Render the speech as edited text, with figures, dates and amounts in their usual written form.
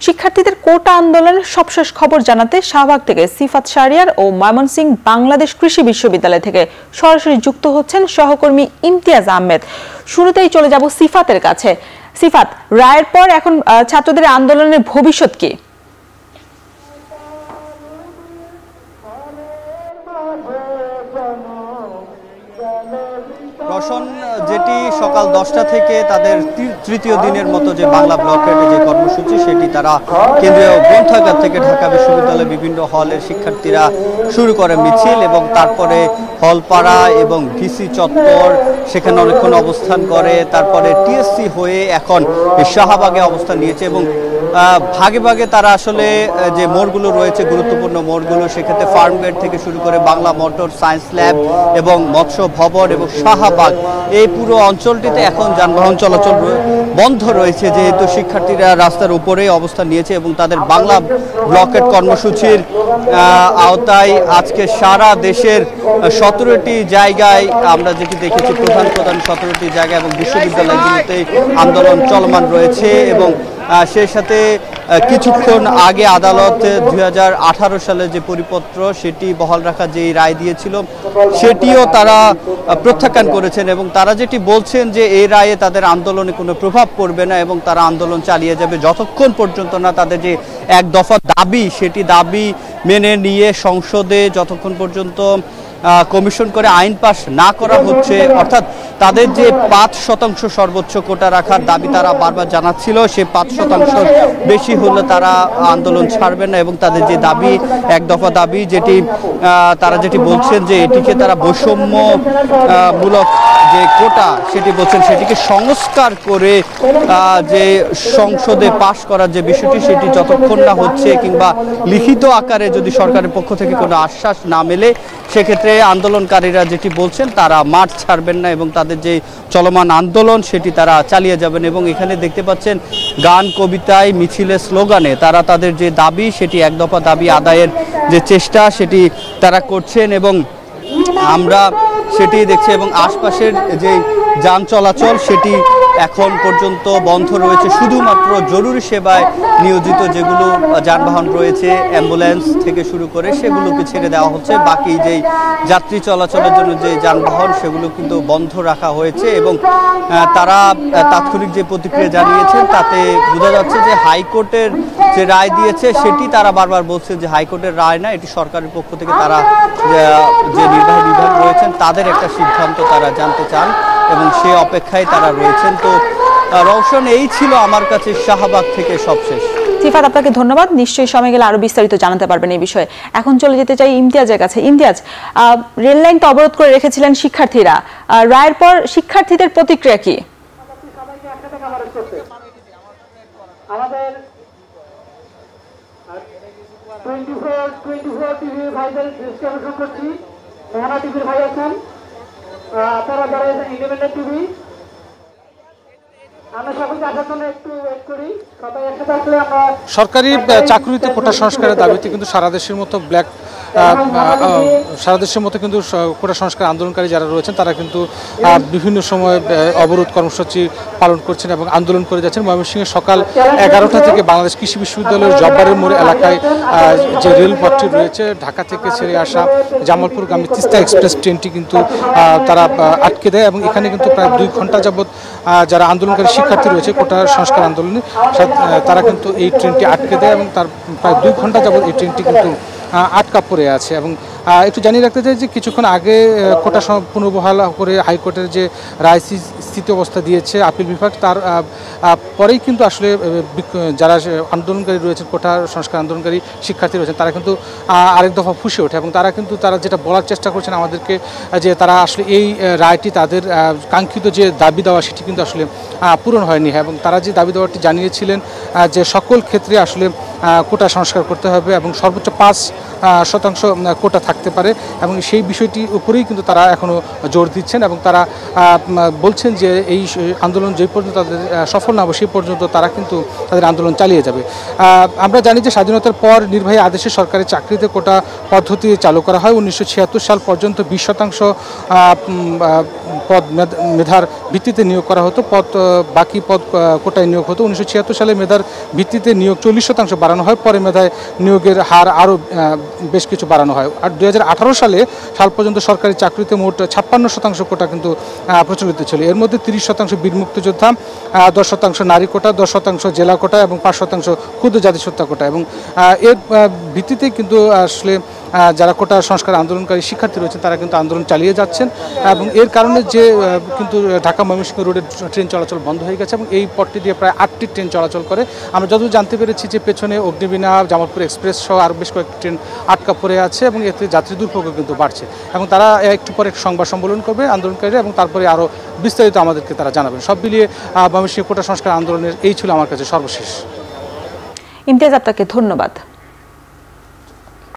শিক্ষার্থীদের কোটা আন্দোলনের সবশেষ খবর জানাতে শাহবাগ থেকে সিফাত শাহরিয়ার ও ময়মনসিংহ বাংলাদেশ কৃষি বিশ্ববিদ্যালয় থেকে সরাসরি যুক্ত হচ্ছেন সহকর্মী ইমতিয়াজ আহমেদ। শুরুতেই চলে যাব সিফাতের কাছে। সিফাত, রায়ের পর এখন ছাত্রদের আন্দোলনের ভবিষ্যৎ কি? রোশন, যেটি সকাল 10টা থেকে তাদের তৃতীয় দিনের মতো যে বাংলা ব্লকের যে কর্মসূচি সেটি তারা কেন্দ্রীয় গ্রন্থাগার থেকে ঢাকা বিশ্ববিদ্যালয়ের বিভিন্ন হলের শিক্ষার্থীরা শুরু করে মিছিল এবং তারপরে হলপাড়া এবং ভিসি চত্বর সেখানে অনেকক্ষণ অবস্থান করে, তারপরে টিএসসি হয়ে এখন শাহবাগে অবস্থান নিয়েছে এবং ভাগে ভাগে তারা আসলে যে মোড়গুলো রয়েছে গুরুত্বপূর্ণ মোড়গুলো, সেক্ষেত্রে ফার্মগেট থেকে শুরু করে বাংলা মোটর সায়েন্স ল্যাব এবং মৎস্য ভবন এবং শাহবাগ, এই পুরো অঞ্চলটিতে এখন যানবাহন চলাচল বন্ধ রয়েছে, যেহেতু শিক্ষার্থীরা রাস্তার উপরেই অবস্থান নিয়েছে এবং তাদের বাংলা ব্লকেট কর্মসূচির আওতায় আজকে সারা দেশের 17টি জায়গায় আমরা যেটি দেখেছি, প্রধান 17টি জায়গা এবং বিশ্ববিদ্যালয়গুলোতে আন্দোলন চলমান রয়েছে। এবং সেই সাথে কিছুক্ষণ আগে আদালত 2018 সালে যে পরিপত্র সেটি বহাল রাখা যে রায় দিয়েছিল সেটিও তারা প্রত্যাখ্যান করেছেন এবং তারা যেটি বলছেন যে এই রায়ে তাদের আন্দোলনে কোনো প্রভাব পড়বে না এবং তারা আন্দোলন চালিয়ে যাবে যতক্ষণ পর্যন্ত না তাদের যে এক দফা দাবি সেটি দাবি মেনে নিয়ে সংসদে যতক্ষণ পর্যন্ত কমিশন করে আইন পাস না করা হচ্ছে, অর্থাৎ তাদের যে 5% সর্বোচ্চ কোটা রাখার দাবি তারা বারবার জানাচ্ছিল, সে 5% বেশি হলে তারা আন্দোলন ছাড়বেন না এবং তাদের যে দাবি এক দফা দাবি যেটি তারা যেটি বলছেন যে এটিকে তারা বৈষম্যমূলক যে কোটা সেটি বলছেন সেটিকে সংস্কার করে যে সংসদে পাশ করার যে বিষয়টি সেটি যতক্ষণ না হচ্ছে কিংবা লিখিত আকারে যদি সরকারের পক্ষ থেকে কোনো আশ্বাস না মেলে সেক্ষেত্রে আন্দোলনকারীরা যেটি বলছেন তারা মাঠ ছাড়বেন না এবং তাদের যে চলমান আন্দোলন সেটি তারা চালিয়ে যাবেন। এবং এখানে দেখতে পাচ্ছেন গান কবিতায় মিছিলের স্লোগানে তারা তাদের যে দাবি সেটি এক দফা দাবি আদায়ের যে চেষ্টা সেটি তারা করছেন এবং আমরা সেটি দেখছি এবং আশপাশের যে যান চলাচল সেটি এখন পর্যন্ত বন্ধ রয়েছে, শুধুমাত্র জরুরি সেবায় নিয়োজিত যেগুলো যানবাহন রয়েছে অ্যাম্বুলেন্স থেকে শুরু করে সেগুলোকে ছেড়ে দেওয়া হচ্ছে, বাকি যেই যাত্রী চলাচলের জন্য যে যানবাহন সেগুলো কিন্তু বন্ধ রাখা হয়েছে। এবং তারা তাৎক্ষণিক যে প্রতিক্রিয়া জানিয়েছেন তাতে বোঝা যাচ্ছে যে হাইকোর্টের যে রায় দিয়েছে সেটি তারা বারবার বলছে যে হাইকোর্টের রায় না, এটি সরকারের পক্ষ থেকে তারা যে নির্বাহী বিভাগ রয়েছেন তাদের একটা সিদ্ধান্ত তারা জানতে চান এবং সে অপেক্ষায় তারা রয়েছেন। তো রওশন, এই ছিল আমার কাছে শাহবাগ থেকে সবশেষ। সিফাত, আপনাকে ধন্যবাদ। নিশ্চয়ই সময় গেলে আরো বিস্তারিত জানাতে পারবেন এই বিষয়ে। এখন চলে যেতে চাই ইমতিয়াজের কাছে। ইমতিয়াজ, রেল লাইন তো অবরোধ করে রেখেছিলেন শিক্ষার্থীরা, রায়ের পর শিক্ষার্থীদের প্রতিক্রিয়া কি? আমাদের 24 টিভি ভাইদের দৃষ্টি আকর্ষণ করছি, মোহনা টিভির ভাই আছেন, আপনারা যারা ইন্ডিপেন্ডেন্ট টিভি, আমরা সকলকে আসার জন্য একটু ওয়েট করি, সবাই একসাথে আসলে আমরা সরকারি চাকরিতে কোটা সংস্কারের দাবিতে কিন্তু সারা দেশের মতো কিন্তু কোটা সংস্কার আন্দোলনকারী যারা রয়েছেন তারা কিন্তু বিভিন্ন সময় অবরোধ কর্মসূচি পালন করছেন এবং আন্দোলন করে যাচ্ছেন। ময়মনসিংহে সকাল 11টা থেকে বাংলাদেশ কৃষি বিশ্ববিদ্যালয়ের জব্বারের মোড় এলাকায় যে রেলপথটি রয়েছে ঢাকা থেকে ছেড়ে আসা জামালপুরগামী তিস্তা এক্সপ্রেস ট্রেনটি কিন্তু তারা আটকে দেয় এবং এখানে কিন্তু প্রায় 2 ঘন্টা যাবৎ যারা আন্দোলনকারী শিক্ষার্থী রয়েছে কোটা সংস্কার আন্দোলনে তারা কিন্তু এই ট্রেনটি আটকে দেয় এবং তার প্রায় 2 ঘন্টা যাবৎ এই ট্রেনটি কিন্তু আটকা পড়ে আছে। এবং একটু জানিয়ে রাখতে চাই যে কিছুক্ষণ আগে কোটা পুনর্বহাল করে হাইকোর্টের যে রায় স্থিতি অবস্থা দিয়েছে আপিল বিভাগ, তার পরেই কিন্তু আসলে যারা আন্দোলনকারী রয়েছেন কোটা সংস্কার আন্দোলনকারী শিক্ষার্থী রয়েছেন তারা কিন্তু আরেক দফা ফুঁসে ওঠে এবং তারা যেটা বলার চেষ্টা করছেন আমাদেরকে যে তারা আসলে এই রায়টি তাদের কাঙ্ক্ষিত যে দাবি দেওয়া সেটি কিন্তু আসলে পূরণ হয়নি এবং তারা যে দাবি দেওয়াটি জানিয়েছিলেন যে সকল ক্ষেত্রে আসলে কোটা সংস্কার করতে হবে এবং সর্বোচ্চ 5% কোটা থাকতে পারে এবং সেই বিষয়টির উপরেই কিন্তু তারা এখনও জোর দিচ্ছেন এবং তারা বলছেন যে এই আন্দোলন যে পর্যন্ত তাদের সফল না হবে সেই পর্যন্ত তারা কিন্তু তাদের আন্দোলন চালিয়ে যাবে। আমরা জানি যে স্বাধীনতার পর নির্বাহী আদেশে সরকারি চাকরিতে কোটা পদ্ধতি চালু করা হয়। 1976 সাল পর্যন্ত 20% পদ মেধার ভিত্তিতে নিয়োগ করা হতো, বাকি পদ কোটায় নিয়োগ হতো। 1976 সালে মেধার ভিত্তিতে নিয়োগ 40% বাড়ানো হয়, পরে মেধায় নিয়োগের হার আরও বেশ কিছু বাড়ানো হয়। আর 2018 সাল পর্যন্ত সরকারি চাকরিতে মোট 56% কোটা কিন্তু প্রচলিত ছিল। এর মধ্যে 30% বীর মুক্তিযোদ্ধা, 10% নারী কোটা, 10% জেলা কোটা এবং 5% ক্ষুদ্র জাতিসত্তা কোটা। এবং এর ভিত্তিতেই কিন্তু আসলে যারা কোটা সংস্কার আন্দোলনকারী শিক্ষার্থী রয়েছেন তারা কিন্তু আন্দোলন চালিয়ে যাচ্ছেন। এবং এর কারণে যে কিন্তু ঢাকা ময়মনসিংহ রোডের ট্রেন চলাচল বন্ধ হয়ে গেছে এবং এই পথটি দিয়ে প্রায় 8টি ট্রেন চলাচল করে। আমরা যতদূর জানতে পেরেছি যে পেছনে অগ্নিবীণা, জামালপুর এক্সপ্রেস সহ আরও বেশ কয়েকটি ট্রেন আটকা পড়ে আছে এবং এতে যাত্রী দুর্ভোগও কিন্তু বাড়ছে। এবং তারা একটু পরে সংবাদ সম্মেলন করবে আন্দোলনকারীরা এবং তারপরে আরও বিস্তারিত আমাদেরকে তারা জানাবেন। সব মিলিয়ে ময়মনসিংহ কোটা সংস্কার আন্দোলনের এই ছিল আমার কাছে সর্বশেষ। ইমতিয়াজ, আপনাকে ধন্যবাদ।